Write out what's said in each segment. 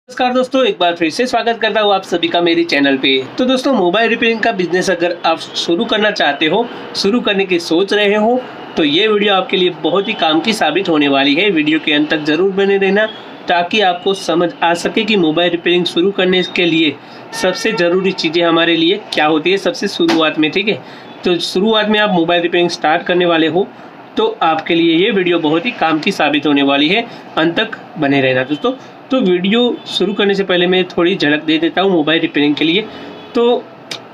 नमस्कार दोस्तों, एक बार फिर से स्वागत करता हूँ आप सभी का मेरी चैनल पे। तो दोस्तों, मोबाइल रिपेयरिंग का बिजनेस अगर आप शुरू करना चाहते हो, शुरू करने की सोच रहे हो, तो ये वीडियो आपके लिए बहुत ही काम की साबित होने वाली है। वीडियो के अंत तक जरूर बने रहना ताकि आपको समझ आ सके कि मोबाइल रिपेयरिंग शुरू करने के लिए सबसे ज़रूरी चीज़ें हमारे लिए क्या होती है सबसे शुरुआत में। ठीक है, तो शुरुआत में आप मोबाइल रिपेयरिंग स्टार्ट करने वाले हो तो आपके लिए ये वीडियो बहुत ही काम की साबित होने वाली है। अंत तक बने रहना दोस्तों। तो वीडियो शुरू करने से पहले मैं थोड़ी झलक दे देता हूँ मोबाइल रिपेयरिंग के लिए। तो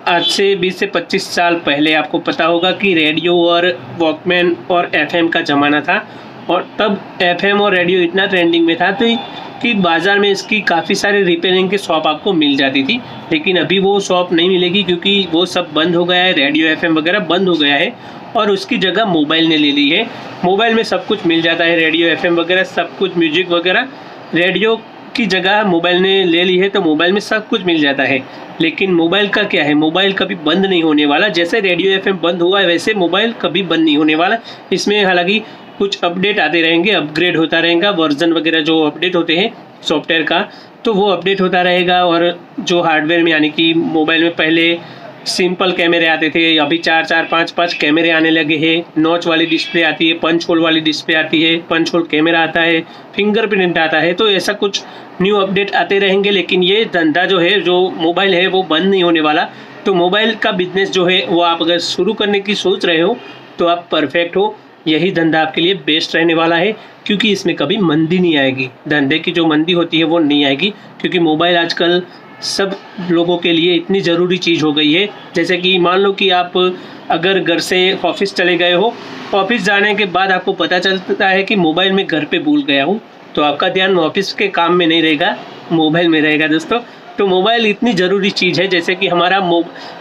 आज से 20 से 25 साल पहले आपको पता होगा कि रेडियो और वॉकमैन और एफएम का ज़माना था, और तब एफएम और रेडियो इतना ट्रेंडिंग में था तो कि बाज़ार में इसकी काफ़ी सारे रिपेयरिंग के शॉप आपको मिल जाती थी। लेकिन अभी वो शॉप नहीं मिलेगी क्योंकि वो सब बंद हो गया है, रेडियो एफएम वगैरह बंद हो गया है और उसकी जगह मोबाइल ने ले ली है। मोबाइल में सब कुछ मिल जाता है, रेडियो एफएम वगैरह सब कुछ, म्यूजिक वगैरह रेडियो की जगह मोबाइल ने ले ली है, तो मोबाइल में सब कुछ मिल जाता है। लेकिन मोबाइल का क्या है, मोबाइल कभी बंद नहीं होने वाला। जैसे रेडियो एफएम बंद हुआ है वैसे मोबाइल कभी बंद नहीं होने वाला। इसमें हालांकि कुछ अपडेट आते रहेंगे, अपग्रेड होता रहेगा, वर्जन वगैरह जो अपडेट होते हैं सॉफ्टवेयर का, तो वो अपडेट होता रहेगा। और जो हार्डवेयर में, यानी कि मोबाइल में पहले सिंपल कैमरे आते थे, अभी 4-4, 5-5 कैमरे आने लगे हैं। नॉच वाली डिस्प्ले आती है, पंच होल वाली डिस्प्ले आती है, पंच होल कैमरा आता है, फिंगरप्रिंट आता है। तो ऐसा कुछ न्यू अपडेट आते रहेंगे। लेकिन ये धंधा जो है, जो मोबाइल है, वो बंद नहीं होने वाला। तो मोबाइल का बिजनेस जो है वो आप अगर शुरू करने की सोच रहे हो तो आप परफेक्ट हो। यही धंधा आपके लिए बेस्ट रहने वाला है क्योंकि इसमें कभी मंदी नहीं आएगी। धंधे की जो मंदी होती है वो नहीं आएगी क्योंकि मोबाइल आजकल सब लोगों के लिए इतनी ज़रूरी चीज़ हो गई है। जैसे कि मान लो कि आप अगर घर से ऑफिस चले गए हो, ऑफिस जाने के बाद आपको पता चलता है कि मोबाइल में घर पे भूल गया हूँ, तो आपका ध्यान ऑफिस के काम में नहीं रहेगा, मोबाइल में रहेगा दोस्तों। तो मोबाइल इतनी ज़रूरी चीज़ है, जैसे कि हमारा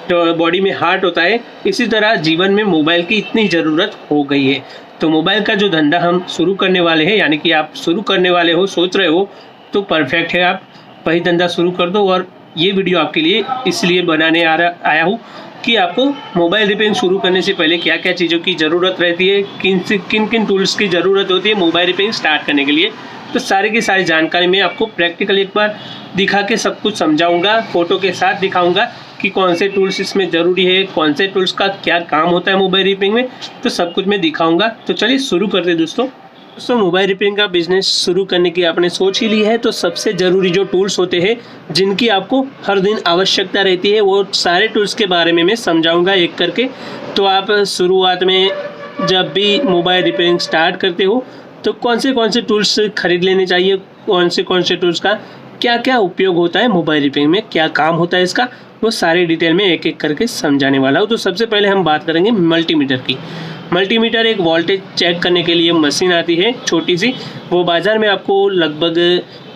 बॉडी में हार्ट होता है, इसी तरह जीवन में मोबाइल की इतनी ज़रूरत हो गई है। तो मोबाइल का जो धंधा हम शुरू करने वाले हैं, यानी कि आप शुरू करने वाले हो, सोच रहे हो, तो परफेक्ट है, आप वही धंधा शुरू कर दो। और ये वीडियो आपके लिए इसलिए बनाने आया हूँ कि आपको मोबाइल रिपेयरिंग शुरू करने से पहले क्या क्या चीज़ों की ज़रूरत रहती है, किन किन टूल्स की ज़रूरत होती है मोबाइल रिपेयरिंग स्टार्ट करने के लिए। तो सारी की सारी जानकारी मैं आपको प्रैक्टिकल एक बार दिखा के सब कुछ समझाऊंगा, फ़ोटो के साथ दिखाऊंगा कि कौन से टूल्स इसमें ज़रूरी है, कौन से टूल्स का क्या काम होता है मोबाइल रिपेयरिंग में, तो सब कुछ मैं दिखाऊँगा। तो चलिए शुरू करते दोस्तों। मोबाइल रिपेयरिंग का बिजनेस शुरू करने की आपने सोच ही ली है, तो सबसे ज़रूरी जो टूल्स होते हैं जिनकी आपको हर दिन आवश्यकता रहती है, वो सारे टूल्स के बारे में मैं समझाऊंगा एक करके। तो आप शुरुआत में जब भी मोबाइल रिपेयरिंग स्टार्ट करते हो तो कौन से टूल्स खरीद लेने चाहिए, कौन से टूल्स का क्या क्या उपयोग होता है, मोबाइल रिपेयरिंग में क्या काम होता है इसका, वो सारी डिटेल में एक एक करके समझाने वाला हूँ। तो सबसे पहले हम बात करेंगे मल्टीमीटर की। मल्टीमीटर एक वोल्टेज चेक करने के लिए मशीन आती है छोटी सी, वो बाज़ार में आपको लगभग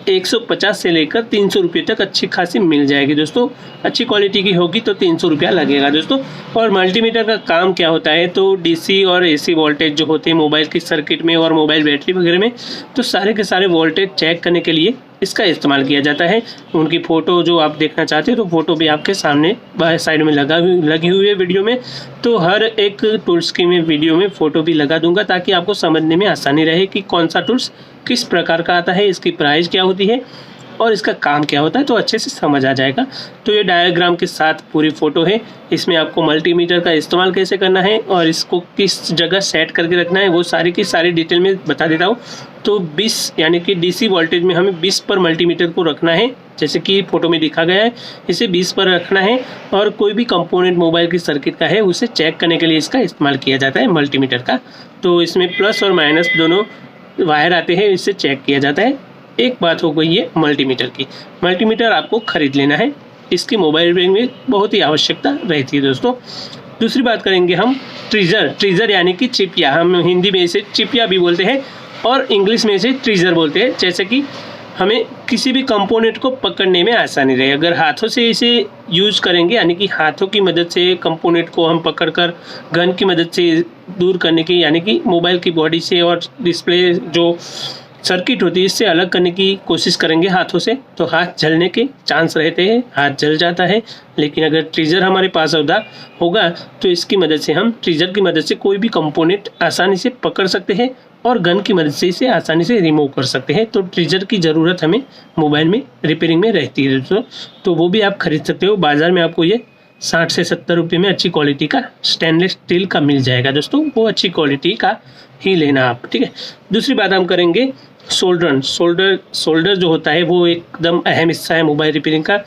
150 से लेकर 300 रुपये तक अच्छी खासी मिल जाएगी दोस्तों। अच्छी क्वालिटी की होगी तो 300 रुपया लगेगा दोस्तों। और मल्टीमीटर का काम क्या होता है, तो डीसी और एसी वोल्टेज जो होते हैं मोबाइल की सर्किट में और मोबाइल बैटरी वगैरह में, तो सारे के सारे वोल्टेज चेक करने के लिए इसका इस्तेमाल किया जाता है। उनकी फ़ोटो जो आप देखना चाहते हो तो फ़ोटो भी आपके सामने बाहर साइड में लगी हुई है वीडियो में। तो हर एक टूल्स की मैं वीडियो में फ़ोटो भी लगा दूंगा ताकि आपको समझने में आसानी रहे कि कौन सा टूल्स किस प्रकार का आता है, इसकी प्राइस क्या होती है और इसका काम क्या होता है, तो अच्छे से समझ आ जाएगा। तो ये डायग्राम के साथ पूरी फ़ोटो है। इसमें आपको मल्टीमीटर का इस्तेमाल कैसे करना है और इसको किस जगह सेट करके रखना है, वो सारी की सारी डिटेल में बता देता हूँ। तो 20 यानी कि डीसी वोल्टेज में हमें 20 पर मल्टीमीटर को रखना है, जैसे कि फ़ोटो में दिखा गया है, इसे 20 पर रखना है। और कोई भी कंपोनेंट मोबाइल की सर्किट का है उसे चेक करने के लिए इसका इस्तेमाल किया जाता है मल्टीमीटर का। तो इसमें प्लस और माइनस दोनों वायर आते हैं, इससे चेक किया जाता है। एक बात हो गई है मल्टीमीटर की। मल्टीमीटर आपको खरीद लेना है, इसकी मोबाइल रिपेयरिंग में बहुत ही आवश्यकता रहती है दोस्तों। दूसरी बात करेंगे हम ट्रीजर यानी कि चिपिया, हम हिंदी में इसे चिपिया भी बोलते हैं और इंग्लिश में इसे ट्रीजर बोलते हैं। जैसे कि हमें किसी भी कंपोनेंट को पकड़ने में आसानी रहे, अगर हाथों से इसे यूज़ करेंगे, यानी कि हाथों की मदद से कंपोनेंट को हम पकड़कर गन की मदद से दूर करने की, यानी कि मोबाइल की बॉडी से और डिस्प्ले जो सर्किट होती है इससे अलग करने की कोशिश करेंगे हाथों से, तो हाथ जलने के चांस रहते हैं, हाथ जल जाता है। लेकिन अगर ट्रीजर हमारे पास होगा तो इसकी मदद से हम ट्रीजर की मदद से कोई भी कंपोनेंट आसानी से पकड़ सकते हैं और गन की मदद से इसे आसानी से रिमूव कर सकते हैं। तो ट्रिजर की ज़रूरत हमें मोबाइल में रिपेयरिंग में रहती है दोस्तों, तो वो भी आप खरीद सकते हो। बाज़ार में आपको ये 60 से 70 रुपये में अच्छी क्वालिटी का स्टेनलेस स्टील का मिल जाएगा दोस्तों, वो अच्छी क्वालिटी का ही लेना आप, ठीक है। दूसरी बात हम करेंगे सोल्डर जो होता है वो एकदम अहम हिस्सा है मोबाइल रिपेयरिंग का,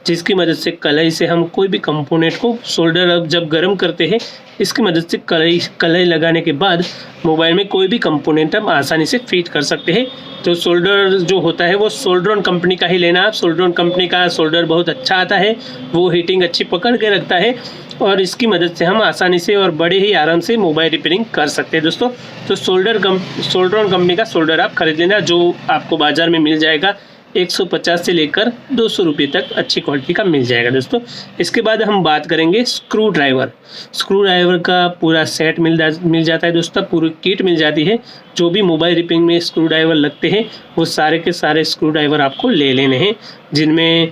जिसकी मदद से कलाई से हम कोई भी कंपोनेंट को सोल्डर अब जब गर्म करते हैं, इसकी मदद से कलाई लगाने के बाद मोबाइल में कोई भी कंपोनेंट हम आसानी से फिट कर सकते हैं। तो सोल्डर जो होता है वो सोल्डरॉन कंपनी का ही लेना आप। सोल्डरॉन कंपनी का सोल्डर बहुत अच्छा आता है, वो हीटिंग अच्छी पकड़ के रखता है और इसकी मदद से हम आसानी से और बड़े ही आराम से मोबाइल रिपेयरिंग कर सकते हैं दोस्तों। तो सोल्डरॉन कंपनी का सोल्डर आप खरीद लेना, जो आपको बाज़ार में मिल जाएगा 150 से लेकर 200 रुपये तक अच्छी क्वालिटी का मिल जाएगा दोस्तों। इसके बाद हम बात करेंगे स्क्रू ड्राइवर का पूरा सेट मिल जाता है दोस्तों, पूरी किट मिल जाती है। जो भी मोबाइल रिपेयरिंग में स्क्रू ड्राइवर लगते हैं वो सारे के सारे स्क्रू ड्राइवर आपको ले लेने हैं, जिनमें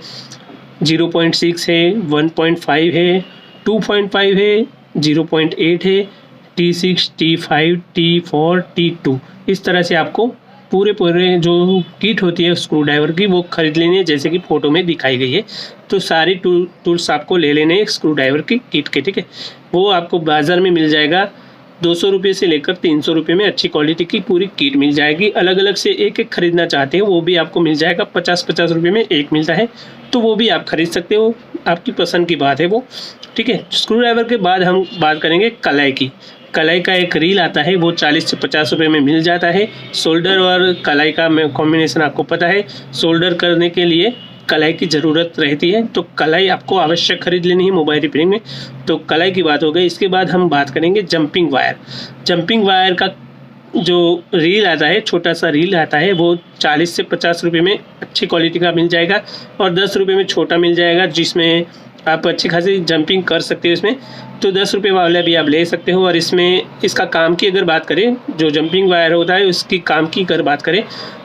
0.6 है, 1.5 है, 2.5 है, 0.8 है, T6, T5, T4, T2, इस तरह से आपको पूरे जो किट होती है स्क्रू ड्राइवर की वो खरीद लेनी है, जैसे कि फ़ोटो में दिखाई गई है। तो सारी टूल्स आपको ले लेने हैं स्क्रू ड्राइवर की किट के, ठीक है। वो आपको बाज़ार में मिल जाएगा 200 रुपये से लेकर 300 रुपये में अच्छी क्वालिटी की पूरी किट मिल जाएगी। अलग अलग से एक एक खरीदना चाहते हैं वो भी आपको मिल जाएगा, 50-50 रुपये में एक मिलता है, तो वो भी आप खरीद सकते हो, आपकी पसंद की बात है वो, ठीक है। स्क्रू ड्राइवर के बाद हम बात करेंगे कलाई का एक रील आता है, वो 40 से 50 रुपये में मिल जाता है। सोल्डर और कलाई का कॉम्बिनेशन आपको पता है, सोल्डर करने के लिए कलाई की ज़रूरत रहती है, तो कलाई आपको आवश्यक खरीद लेनी है मोबाइल रिपेयरिंग में। तो कलाई की बात हो गई। इसके बाद हम बात करेंगे जंपिंग वायर का जो रील आता है, छोटा सा रील आता है, वो 40 से 50 रुपये में अच्छी क्वालिटी का मिल जाएगा और 10 रुपये में छोटा मिल जाएगा, जिसमें आप अच्छी खासी जंपिंग कर सकते हो इसमें। तो 10 रुपये वाला भी आप ले सकते हो। और इसमें इसका काम की अगर बात करें, जो जंपिंग वायर होता है उसकी काम की अगर बात करें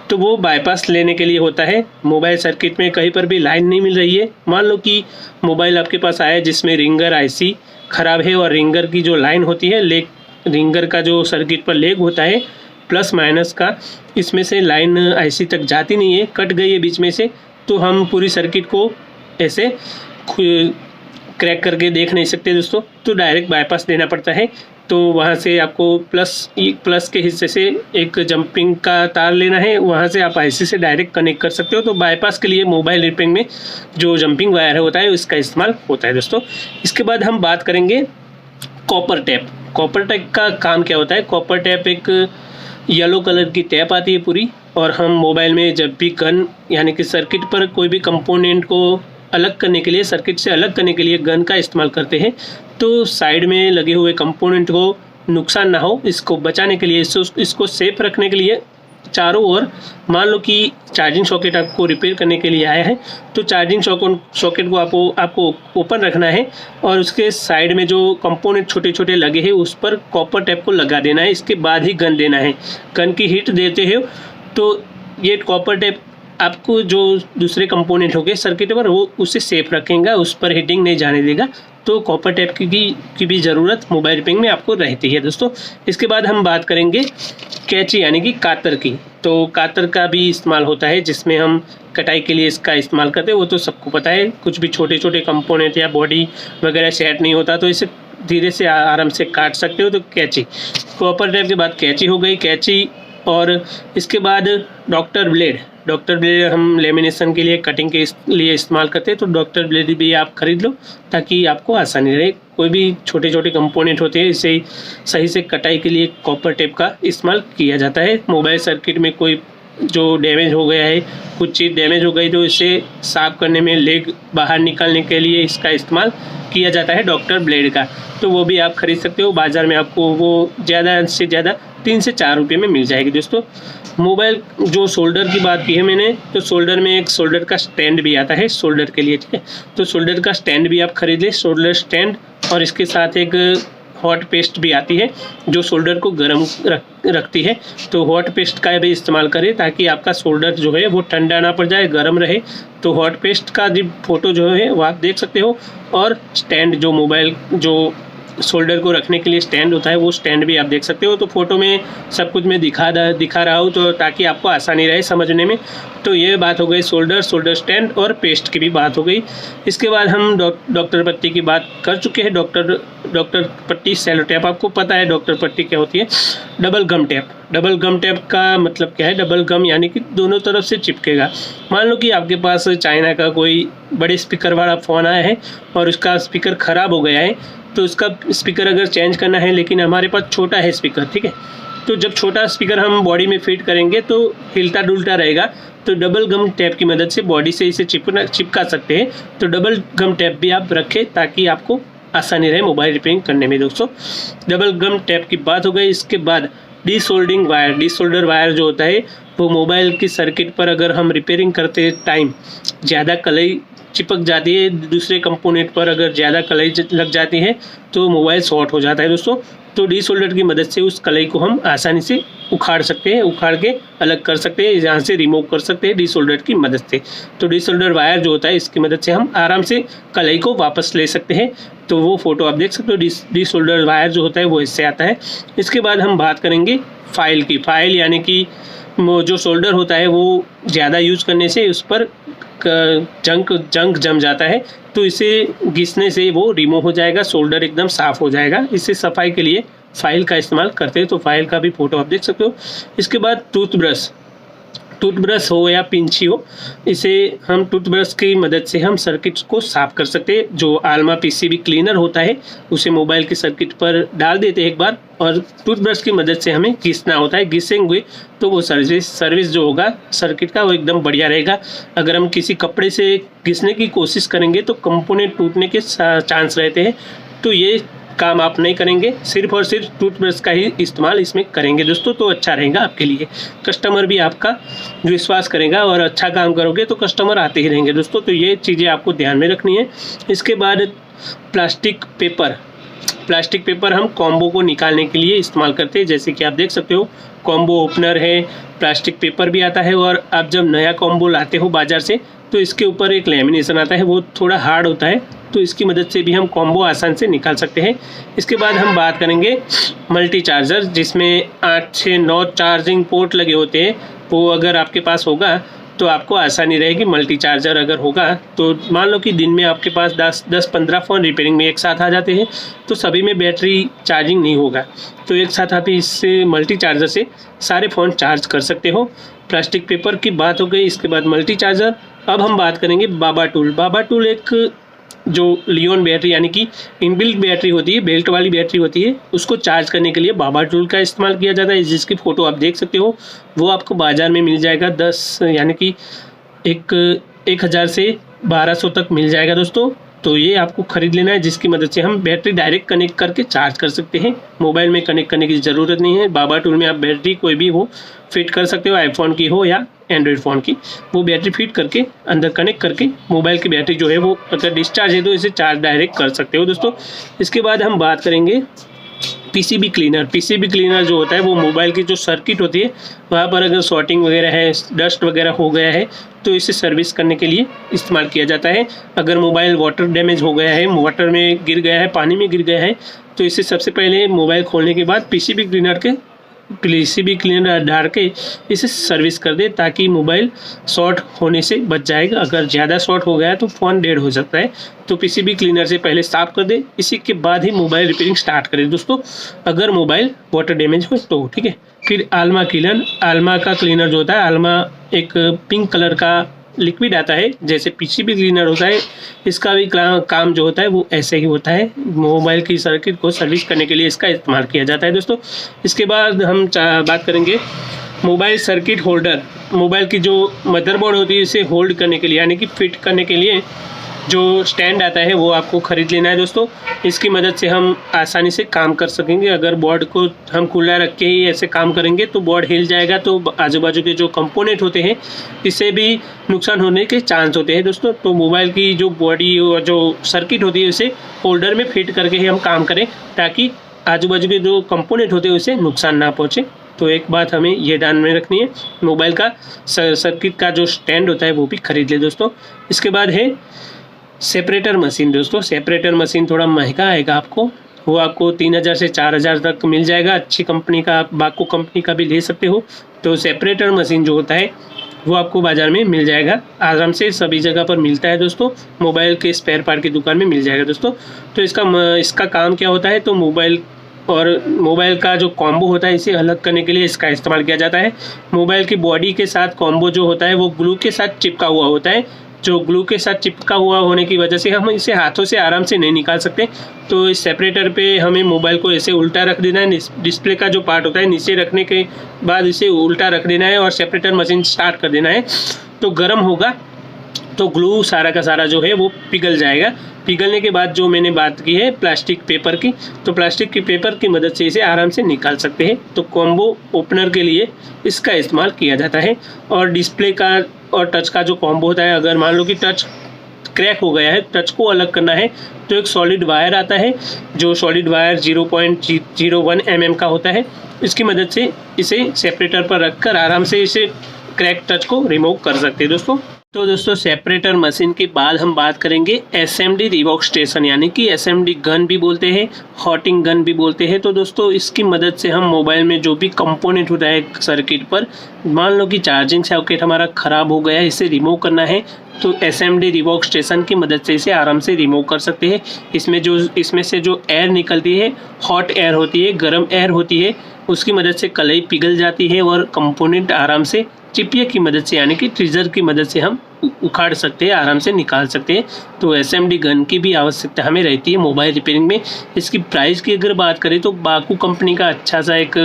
तो वो बाईपास लेने के लिए होता है। मोबाइल सर्किट में कहीं पर भी लाइन नहीं मिल रही है, मान लो कि मोबाइल आपके पास आया जिसमें रिंगर आईसी ख़राब है और रिंगर की जो लाइन होती है, रिंगर का जो सर्किट पर लेग होता है प्लस माइनस का, इसमें से लाइन आईसी तक जाती नहीं है, कट गई है बीच में से, तो हम पूरी सर्किट को ऐसे क्रैक करके देख नहीं सकते दोस्तों, तो डायरेक्ट बाईपास देना पड़ता है। तो वहाँ से आपको प्लस के हिस्से से एक जंपिंग का तार लेना है, वहाँ से आप आईसी से डायरेक्ट कनेक्ट कर सकते हो। तो बाईपास के लिए मोबाइल रिपेयरिंग में जो जंपिंग वायर होता है उसका इस्तेमाल होता है दोस्तों। इसके बाद हम बात करेंगे कॉपर टैप का काम क्या होता है। कॉपर टैप एक येलो कलर की टैप आती है पूरी, और हम मोबाइल में जब भी गन यानी कि सर्किट पर कोई भी कंपोनेंट को अलग करने के लिए, सर्किट से अलग करने के लिए गन का इस्तेमाल करते हैं, तो साइड में लगे हुए कंपोनेंट को नुकसान ना हो, इसको बचाने के लिए, इसको सेफ रखने के लिए चारों ओर, मान लो कि चार्जिंग सॉकेट आपको रिपेयर करने के लिए आया है, तो चार्जिंग सॉकेट को आपको ओपन रखना है और उसके साइड में जो कंपोनेंट छोटे छोटे लगे हैं उस पर कॉपर टैप को लगा देना है। इसके बाद ही गन देना है। गन की हीट देते हो तो ये कॉपर टैप आपको जो दूसरे कंपोनेंट होंगे सर्किट पर वो उसे सेफ रखेगा, उस पर हीटिंग नहीं जाने देगा। तो कॉपर टैप की भी ज़रूरत मोबाइल रिपेयरिंग में आपको रहती है दोस्तों। इसके बाद हम बात करेंगे कैंची यानी कि कातर की। तो कातर का भी इस्तेमाल होता है, जिसमें हम कटाई के लिए इसका इस्तेमाल करते हैं, वो तो सबको पता है। कुछ भी छोटे छोटे कंपोनेंट या बॉडी वगैरह सेट नहीं होता तो इसे धीरे से आराम से काट सकते हो। तो कैंची, कॉपर टैप के बाद कैंची हो गई, कैंची। और इसके बाद डॉक्टर ब्लेड हम लेमिनेशन के लिए, कटिंग के लिए इस्तेमाल करते हैं, तो डॉक्टर ब्लेड भी आप खरीद लो ताकि आपको आसानी रहे। कोई भी छोटे छोटे कंपोनेंट होते हैं इसे सही से कटाई के लिए कॉपर टेप का इस्तेमाल किया जाता है। मोबाइल सर्किट में कोई जो डैमेज हो गया है, कुछ चीज़ डैमेज हो गई तो इसे साफ़ करने में, लेग बाहर निकालने के लिए इसका इस्तेमाल किया जाता है डॉक्टर ब्लेड का। तो वो भी आप खरीद सकते हो, बाज़ार में आपको वो ज़्यादा से ज़्यादा 3 से 4 रुपये में मिल जाएगी दोस्तों। मोबाइल जो शोल्डर की बात की है मैंने, तो शोल्डर में एक शोल्डर का स्टैंड भी आता है शोल्डर के लिए, ठीक है। तो शोल्डर का स्टैंड भी आप खरीद लें, शोल्डर स्टैंड। और इसके साथ एक हॉट पेस्ट भी आती है जो शोल्डर को गर्म रखती है। तो हॉट पेस्ट का भी इस्तेमाल करें ताकि आपका शोल्डर जो है वो ठंडा ना पड़ जाए, गर्म रहे। तो हॉट पेस्ट का जो फोटो जो है वो आप देख सकते हो। और स्टैंड जो मोबाइल जो शोल्डर को रखने के लिए स्टैंड होता है, वो स्टैंड भी आप देख सकते हो। तो फोटो में सब कुछ मैं दिखा रहा हूँ तो ताकि आपको आसानी रहे समझने में। तो ये बात हो गई शोल्डर स्टैंड और पेस्ट की भी बात हो गई। इसके बाद हम डॉक्टर पट्टी की बात कर चुके हैं। डॉक्टर पट्टी सेलो टेप, आपको पता है डॉक्टर पट्टी क्या होती है। डबल गम टेप का मतलब क्या है, डबल गम यानी कि दोनों तरफ से चिपकेगा। मान लो कि आपके पास चाइना का कोई बड़े स्पीकर वाला फ़ोन आया है और उसका स्पीकर ख़राब हो गया है, तो उसका स्पीकर अगर चेंज करना है, लेकिन हमारे पास छोटा है स्पीकर, ठीक है, तो जब छोटा स्पीकर हम बॉडी में फिट करेंगे तो हिलता डुलता रहेगा। तो डबल गम टेप की मदद से बॉडी से इसे चिपका सकते हैं। तो डबल गम टेप भी आप रखें ताकि आपको आसानी रहे मोबाइल रिपेयरिंग करने में। दोस्तों डबल गम टेप की बात हो गई। इसके बाद डीसोल्डर वायर जो होता है वो मोबाइल की सर्किट पर अगर हम रिपेयरिंग करते टाइम ज़्यादा कलई चिपक जाती है, दूसरे कंपोनेंट पर अगर ज़्यादा कलई लग जाती है तो मोबाइल शॉर्ट हो जाता है दोस्तों। तो डीसोल्डर की मदद से उस कलई को हम आसानी से उखाड़ के अलग कर सकते हैं, यहाँ से रिमूव कर सकते हैं डीसोल्डर की मदद से। तो डीसोल्डर वायर जो होता है इसकी मदद से हम आराम से कलई को वापस ले सकते हैं। तो वो फोटो आप देख सकते हो, डीसोल्डर वायर जो होता है वो इससे आता है। इसके बाद हम बात करेंगे फाइल यानी कि जो शोल्डर होता है वो ज़्यादा यूज़ करने से उस पर जंग जम जाता है, तो इसे घिसने से वो रिमूव हो जाएगा, शोल्डर एकदम साफ़ हो जाएगा। इससे सफाई के लिए फाइल का इस्तेमाल करते हैं। तो फाइल का भी फोटो आप देख सकते हो। इसके बाद टूथब्रश हो या पिंची हो, इसे हम टूथब्रश की मदद से हम सर्किट को साफ़ कर सकते हैं। जो आलमा पीसीबी क्लीनर होता है उसे मोबाइल की सर्किट पर डाल देते हैं एक बार, और टूथब्रश की मदद से हमें घिसना होता है। घिसेंगे तो वो सर्विस जो होगा सर्किट का वो एकदम बढ़िया रहेगा। अगर हम किसी कपड़े से घिसने की कोशिश करेंगे तो कंपोनेंट टूटने के चांस रहते हैं। तो ये काम आप नहीं करेंगे, सिर्फ और सिर्फ टूथब्रश का ही इस्तेमाल इसमें करेंगे दोस्तों, तो अच्छा रहेगा आपके लिए। कस्टमर भी आपका विश्वास करेगा और अच्छा काम करोगे तो कस्टमर आते ही रहेंगे दोस्तों। तो ये चीज़ें आपको ध्यान में रखनी है। इसके बाद प्लास्टिक पेपर हम कॉम्बो को निकालने के लिए इस्तेमाल करते हैं। जैसे कि आप देख सकते हो कॉम्बो ओपनर है, प्लास्टिक पेपर भी आता है, और आप जब नया कॉम्बो लाते हो बाज़ार से तो इसके ऊपर एक लेमिनेशन आता है, वो थोड़ा हार्ड होता है, तो इसकी मदद से भी हम कॉम्बो आसान से निकाल सकते हैं। इसके बाद हम बात करेंगे मल्टी चार्जर, जिसमें 8 से 9 चार्जिंग पोर्ट लगे होते हैं। वो अगर आपके पास होगा तो आपको आसानी रहेगी। मल्टी चार्जर अगर होगा तो मान लो कि दिन में आपके पास 10-15 फ़ोन रिपेयरिंग में एक साथ आ जाते हैं, तो सभी में बैटरी चार्जिंग नहीं होगा, तो एक साथ आप इससे मल्टी चार्जर से सारे फ़ोन चार्ज कर सकते हो। प्लास्टिक पेपर की बात हो गई, इसके बाद मल्टी चार्जर। अब हम बात करेंगे बाबा टूल एक जो लियोन बैटरी यानी कि इनबिल्ट बैटरी होती है, बेल्ट वाली बैटरी होती है, उसको चार्ज करने के लिए बाबा टूल का इस्तेमाल किया जाता है, जिसकी फ़ोटो आप देख सकते हो। वो आपको बाज़ार में मिल जाएगा 10 यानी कि 1000 से 1200 तक मिल जाएगा दोस्तों। तो ये आपको ख़रीद लेना है, जिसकी मदद से हम बैटरी डायरेक्ट कनेक्ट करके चार्ज कर सकते हैं। मोबाइल में कनेक्ट करने की ज़रूरत नहीं है। बाबा टूल में आप बैटरी कोई भी हो फिट कर सकते हो, आईफोन की हो या एंड्रॉयड फ़ोन की, वो बैटरी फिट करके अंदर कनेक्ट करके मोबाइल की बैटरी जो है वो अगर डिस्चार्ज है तो इसे चार्ज डायरेक्ट कर सकते हो दोस्तों। इसके बाद हम बात करेंगे पीसीबी क्लीनर जो होता है वो मोबाइल की जो सर्किट होती है वहाँ पर अगर शॉर्टिंग वगैरह है, डस्ट वगैरह हो गया है, तो इसे सर्विस करने के लिए इस्तेमाल किया जाता है। अगर मोबाइल वाटर डैमेज हो गया है, वाटर में गिर गया है, पानी में गिर गया है, तो इसे सबसे पहले मोबाइल खोलने के बाद पीसीबी क्लीनर डाल के इसे सर्विस कर दे, ताकि मोबाइल शॉर्ट होने से बच जाएगा। अगर ज़्यादा शॉर्ट हो गया तो फ़ोन डेड हो सकता है, तो पीसीबी क्लीनर से पहले साफ़ कर दे, इसी के बाद ही मोबाइल रिपेयरिंग स्टार्ट करें दोस्तों, अगर मोबाइल वाटर डैमेज हो तो, ठीक है। फिर आलमा का क्लीनर जो होता है, आलमा एक पिंक कलर का लिक्विड आता है, जैसे पीसीबी क्लीनर होता है, इसका भी काम जो होता है वो ऐसे ही होता है। मोबाइल की सर्किट को सर्विस करने के लिए इसका इस्तेमाल किया जाता है दोस्तों। इसके बाद हम बात करेंगे मोबाइल सर्किट होल्डर। मोबाइल की जो मदरबोर्ड होती है इसे होल्ड करने के लिए यानी कि फिट करने के लिए जो स्टैंड आता है वो आपको ख़रीद लेना है दोस्तों। इसकी मदद से हम आसानी से काम कर सकेंगे। अगर बोर्ड को हम खुला रख के ही ऐसे काम करेंगे तो बोर्ड हिल जाएगा, तो आजू बाजू के जो कंपोनेंट होते हैं इससे भी नुकसान होने के चांस होते हैं दोस्तों। तो मोबाइल की जो बॉडी और जो सर्किट होती है उसे होल्डर में फिट करके ही हम काम करें, ताकि आजू बाजू के जो कंपोनेंट होते हैं उसे नुकसान ना पहुँचे। तो एक बात हमें ये ध्यान में रखनी है, मोबाइल का सर्किट का जो स्टैंड होता है वो भी खरीद ले दोस्तों। इसके बाद है सेपरेटर मशीन दोस्तों। सेपरेटर मशीन थोड़ा महंगा आएगा आपको, वो आपको 3000 से 4000 तक मिल जाएगा। अच्छी कंपनी का, आप बाको कंपनी का भी ले सकते हो। तो सेपरेटर मशीन जो होता है वो आपको बाज़ार में मिल जाएगा, आराम से सभी जगह पर मिलता है दोस्तों। मोबाइल के स्पेयर पार्ट की दुकान में मिल जाएगा दोस्तों। तो इसका काम क्या होता है, तो मोबाइल का जो कॉम्बो होता है इसे अलग करने के लिए इसका इस्तेमाल किया जाता है। मोबाइल की बॉडी के साथ कॉम्बो जो होता है वो ग्लू के साथ चिपका हुआ होता है। जो ग्लू के साथ चिपका हुआ होने की वजह से हम इसे हाथों से आराम से नहीं निकाल सकते। तो इस सेपरेटर पे हमें मोबाइल को ऐसे उल्टा रख देना है। डिस्प्ले का जो पार्ट होता है नीचे रखने के बाद इसे उल्टा रख देना है और सेपरेटर मशीन स्टार्ट कर देना है। तो गर्म होगा तो ग्लू सारा का सारा जो है वो पिघल जाएगा। पिघलने के बाद जो मैंने बात की है प्लास्टिक पेपर की, तो प्लास्टिक के पेपर की मदद से इसे आराम से निकाल सकते हैं। तो कॉम्बो ओपनर के लिए इसका इस्तेमाल किया जाता है। और डिस्प्ले का और टच का जो कॉम्बो होता है, अगर मान लो कि टच क्रैक हो गया है, टच को अलग करना है, तो एक सॉलिड वायर आता है। जो सॉलिड वायर 0.01 mm का होता है। इसकी मदद से इसे सेपरेटर पर रखकर आराम से इसे क्रैक टच को रिमूव कर सकते हैं दोस्तों। तो दोस्तों सेपरेटर मशीन के बाद हम बात करेंगे SMD रिवॉक स्टेशन, यानी कि SMD गन भी बोलते हैं, हॉटिंग गन भी बोलते हैं। तो दोस्तों इसकी मदद से हम मोबाइल में जो भी कंपोनेंट होता है सर्किट पर, मान लो कि चार्जिंग सॉकेट हमारा ख़राब हो गया है, इसे रिमूव करना है, तो SMD रिवॉक स्टेशन की मदद से इसे आराम से रिमूव कर सकते हैं। इसमें से जो एयर निकलती है, हॉट एयर होती है, गर्म एयर होती है, उसकी मदद से कलई पिघल जाती है और कंपोनेंट आराम से चिपिया की मदद से, यानी कि ट्रिजर की मदद से हम उखाड़ सकते हैं, आराम से निकाल सकते हैं। तो SMD गन की भी आवश्यकता हमें रहती है मोबाइल रिपेयरिंग में। इसकी प्राइस की अगर बात करें तो बाकू कंपनी का अच्छा सा एक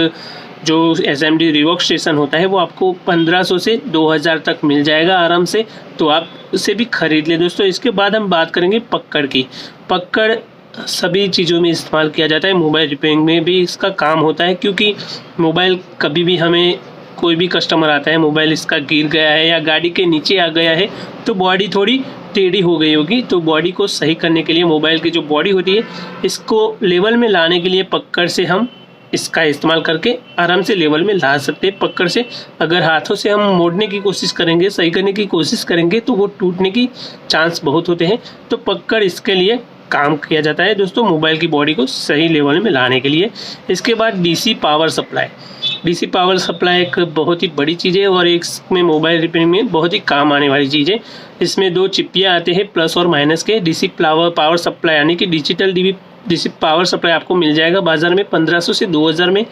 जो SMD रिवॉक स्टेशन होता है वो आपको 1500 से 2000 तक मिल जाएगा आराम से। तो आप उसे भी खरीद ले दोस्तों। इसके बाद हम बात करेंगे पक्कड़ की। पक्कड़ सभी चीज़ों में इस्तेमाल किया जाता है, मोबाइल रिपेयरिंग में भी इसका काम होता है। क्योंकि मोबाइल कभी भी हमें कोई भी कस्टमर आता है, मोबाइल इसका गिर गया है या गाड़ी के नीचे आ गया है, तो बॉडी थोड़ी टेढ़ी हो गई होगी। तो बॉडी को सही करने के लिए मोबाइल की जो बॉडी होती है इसको लेवल में लाने के लिए पकड़ से हम इसका इस्तेमाल करके आराम से लेवल में ला सकते हैं। पकड़ से अगर हाथों से हम मोड़ने की कोशिश करेंगे, सही करने की कोशिश करेंगे, तो वो टूटने की चांस बहुत होते हैं। तो पकड़ इसके लिए काम किया जाता है दोस्तों, मोबाइल की बॉडी को सही लेवल में लाने के लिए। इसके बाद DC power supply. DC power supply एक बहुत ही बड़ी चीज़ है और इसमें मोबाइल रिपेयरिंग में बहुत ही काम आने वाली चीज़ है। इसमें 2 चिप्पियाँ आते हैं प्लस और माइनस के। DC पावर सप्लाई यानी कि डिजिटल DC पावर सप्लाई आपको मिल जाएगा बाज़ार में 1500 से 2000 में।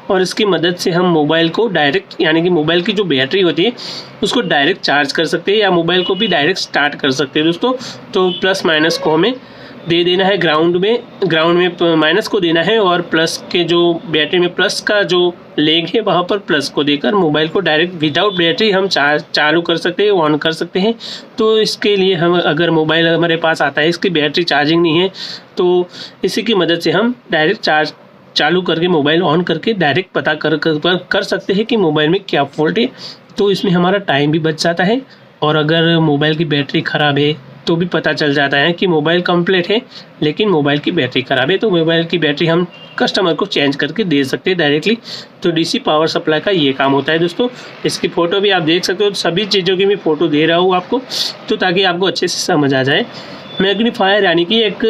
और इसकी मदद से हम मोबाइल को डायरेक्ट, यानी कि मोबाइल की जो बैटरी होती है उसको डायरेक्ट चार्ज कर सकते हैं या मोबाइल को भी डायरेक्ट स्टार्ट कर सकते हैं दोस्तों। तो प्लस माइनस को हमें दे देना है, ग्राउंड में माइनस को देना है और प्लस के जो बैटरी में प्लस का जो लेग है वहाँ पर प्लस को देकर मोबाइल को डायरेक्ट विदाउट बैटरी हम चालू कर सकते हैं, ऑन कर सकते हैं। तो इसके लिए हम, अगर मोबाइल हमारे पास आता है इसकी बैटरी चार्जिंग नहीं है, तो इसी की मदद से हम डायरेक्ट चालू करके मोबाइल ऑन करके डायरेक्ट पता कर सकते हैं कि मोबाइल में क्या फॉल्ट है। तो इसमें हमारा टाइम भी बच जाता है और अगर मोबाइल की बैटरी ख़राब है तो भी पता चल जाता है कि मोबाइल कंप्लीट है लेकिन मोबाइल की बैटरी ख़राब है। तो मोबाइल की बैटरी हम कस्टमर को चेंज करके दे सकते हैं डायरेक्टली। तो DC पावर सप्लाई का ये काम होता है दोस्तों। इसकी फ़ोटो भी आप देख सकते हो, सभी चीज़ों की मैं फ़ोटो दे रहा हूँ आपको, तो ताकि आपको अच्छे से समझ आ जाए। मैग्नीफायर यानी कि एक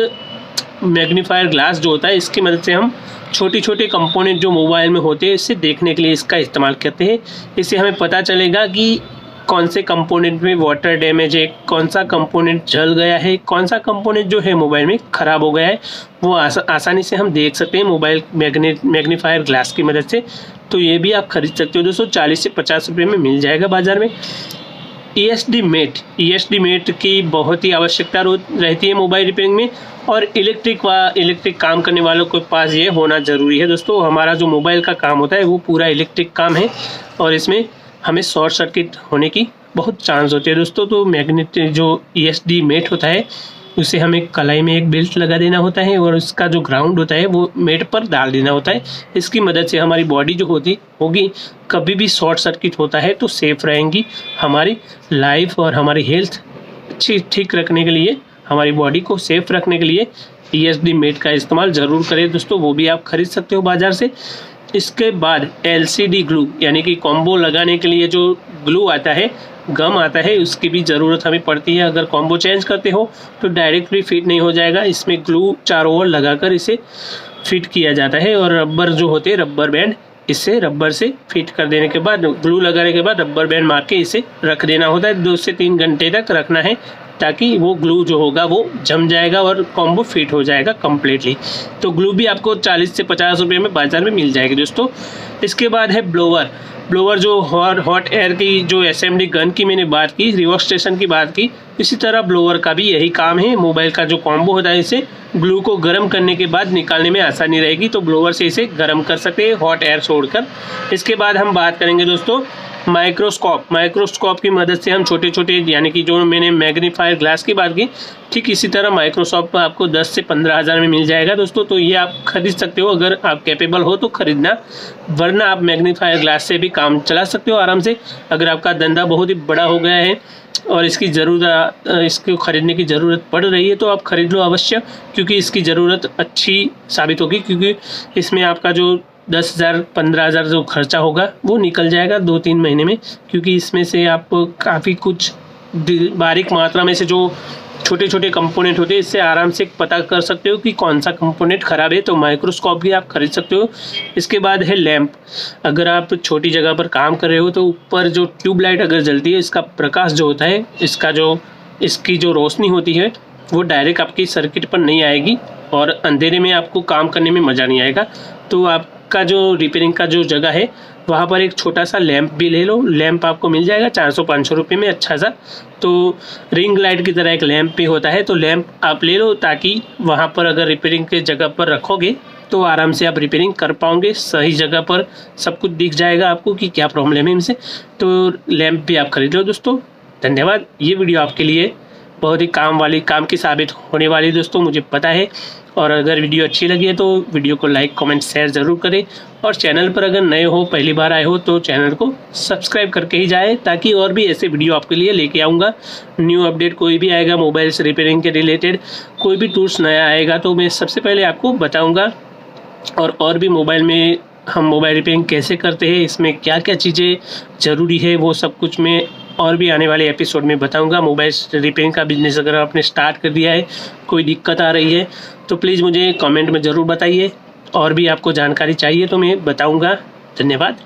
मैग्नीफायर ग्लास जो होता है, इसकी मदद से हम छोटे छोटे कंपोनेंट जो मोबाइल में होते हैं इससे देखने के लिए इसका इस्तेमाल करते हैं। इससे हमें पता चलेगा कि कौन से कंपोनेंट में वाटर डैमेज है, कौन सा कंपोनेंट जल गया है, कौन सा कंपोनेंट जो है मोबाइल में ख़राब हो गया है, वो आसानी से हम देख सकते हैं मोबाइल मैग्नीफायर ग्लास की मदद से। तो ये भी आप खरीद सकते हो दोस्तों, 40 से 50 रुपये में मिल जाएगा बाज़ार में। ESD मेट की बहुत ही आवश्यकता रहती है मोबाइल रिपेयरिंग में और इलेक्ट्रिक काम करने वालों के पास ये होना ज़रूरी है दोस्तों। हमारा जो मोबाइल का काम होता है वो पूरा इलेक्ट्रिक काम है और इसमें हमें शॉर्ट सर्किट होने की बहुत चांस होती है दोस्तों। तो जो ESD मेट होता है उसे हमें कलाई में एक बेल्ट लगा देना होता है और उसका जो ग्राउंड होता है वो मेट पर डाल देना होता है। इसकी मदद से हमारी बॉडी जो होगी कभी भी शॉर्ट सर्किट होता है तो सेफ रहेंगी। हमारी लाइफ और हमारी हेल्थ ठीक रखने के लिए, हमारी बॉडी को सेफ रखने के लिए ESD मेट का इस्तेमाल ज़रूर करें दोस्तों। वो भी आप खरीद सकते हो बाज़ार से। इसके बाद LCD ग्लू यानी कि कॉम्बो लगाने के लिए जो ग्लू आता है, गम आता है, उसकी भी ज़रूरत हमें पड़ती है। अगर कॉम्बो चेंज करते हो तो डायरेक्टली फिट नहीं हो जाएगा। इसमें ग्लू चारों ओर लगाकर इसे फिट किया जाता है। और रबर जो होते हैं, रबर बैंड, इससे रबर से फिट कर देने के बाद, ग्लू लगाने के बाद रबर बैंड मार के इसे रख देना होता है। 2 से 3 घंटे तक रखना है ताकि वो ग्लू जो होगा वो जम जाएगा और कॉम्बो फिट हो जाएगा कम्प्लीटली। तो ग्लू भी आपको 40 से 50 रुपये में बाज़ार में मिल जाएगी दोस्तों। इसके बाद है ब्लोवर। ब्लोवर जो हॉट एयर की जो असेंबली गन की मैंने बात की, रिवर्स स्टेशन की बात की, इसी तरह ब्लोवर का भी यही काम है। मोबाइल का जो कॉम्बो होता है, इसे ग्लू को गर्म करने के बाद निकालने में आसानी रहेगी, तो ब्लोवर से इसे गर्म कर सकते हैं हॉट एयर छोड़कर। इसके बाद हम बात करेंगे दोस्तों माइक्रोस्कोप की मदद से हम छोटे छोटे, यानी कि जो मैंने मैग्नीफायर ग्लास की बात की, ठीक इसी तरह माइक्रोस्कोप आपको 10 से 15 हज़ार में मिल जाएगा दोस्तों। तो ये आप खरीद सकते हो, अगर आप कैपेबल हो तो खरीदना, वरना आप मैग्नीफायर ग्लास से भी काम चला सकते हो आराम से। अगर आपका धंधा बहुत ही बड़ा हो गया है और इसको खरीदने की ज़रूरत पड़ रही है तो आप खरीद लो अवश्य, क्योंकि इसकी ज़रूरत अच्छी साबित होगी, क्योंकि इसमें आपका जो 10,000 15,000 जो खर्चा होगा वो निकल जाएगा 2-3 महीने में, क्योंकि इसमें से आप काफ़ी कुछ बारीक मात्रा में से जो छोटे छोटे कंपोनेंट होते हैं, इससे आराम से पता कर सकते हो कि कौन सा कंपोनेंट ख़राब है। तो माइक्रोस्कोप भी आप खरीद सकते हो। इसके बाद है लैंप। अगर आप छोटी जगह पर काम कर रहे हो तो ऊपर जो ट्यूबलाइट अगर जलती है, इसका प्रकाश जो होता है, इसकी जो रोशनी होती है वो डायरेक्ट आपकी सर्किट पर नहीं आएगी और अंधेरे में आपको काम करने में मज़ा नहीं आएगा। तो आपका जो रिपेयरिंग का जो जगह है वहाँ पर एक छोटा सा लैंप भी ले लो। लैंप आपको मिल जाएगा 400-500 रुपये में अच्छा सा। तो रिंग लाइट की तरह एक लैंप भी होता है, तो लैंप आप ले लो, ताकि वहाँ पर अगर रिपेयरिंग के जगह पर रखोगे तो आराम से आप रिपेयरिंग कर पाओगे। सही जगह पर सब कुछ दिख जाएगा आपको कि क्या प्रॉब्लम है इनसे। तो लैंप भी आप खरीद लो दोस्तों। धन्यवाद। ये वीडियो आपके लिए बहुत ही काम की साबित होने वाली दोस्तों, मुझे पता है। और अगर वीडियो अच्छी लगी है तो वीडियो को लाइक कमेंट शेयर ज़रूर करें, और चैनल पर अगर नए हो, पहली बार आए हो, तो चैनल को सब्सक्राइब करके ही जाए, ताकि और भी ऐसे वीडियो आपके लिए लेके आऊँगा। न्यू अपडेट कोई भी आएगा मोबाइल से रिपेयरिंग के रिलेटेड, कोई भी टूल्स नया आएगा तो मैं सबसे पहले आपको बताऊँगा। और भी मोबाइल में हम मोबाइल रिपेयरिंग कैसे करते हैं, इसमें क्या क्या चीज़ें ज़रूरी है, वो सब कुछ मैं और भी आने वाले एपिसोड में बताऊंगा। मोबाइल रिपेयरिंग का बिज़नेस अगर आपने स्टार्ट कर दिया है, कोई दिक्कत आ रही है तो प्लीज़ मुझे कमेंट में ज़रूर बताइए, और भी आपको जानकारी चाहिए तो मैं बताऊंगा। धन्यवाद।